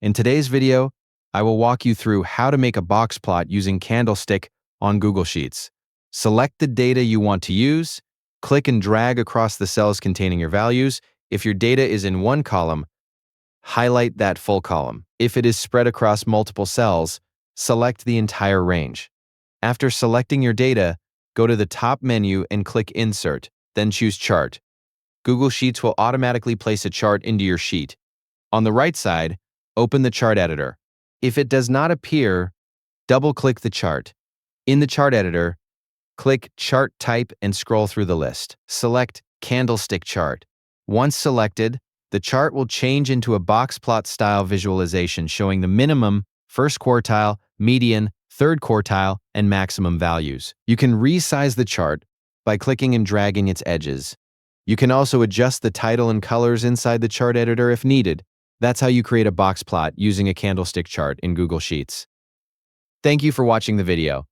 In today's video, I will walk you through how to make a box plot using Candlestick on Google Sheets. Select the data you want to use, click and drag across the cells containing your values. If your data is in one column, highlight that full column. If it is spread across multiple cells, select the entire range. After selecting your data, go to the top menu and click Insert, then choose Chart. Google Sheets will automatically place a chart into your sheet. On the right side, open the chart editor. If it does not appear, double-click the chart. In the chart editor, click Chart Type and scroll through the list. Select Candlestick Chart. Once selected, the chart will change into a boxplot style visualization showing the minimum, first quartile, median, third quartile, and maximum values. You can resize the chart by clicking and dragging its edges. You can also adjust the title and colors inside the chart editor if needed. That's how you create a box plot using a Candlestick chart in Google Sheets. Thank you for watching the video.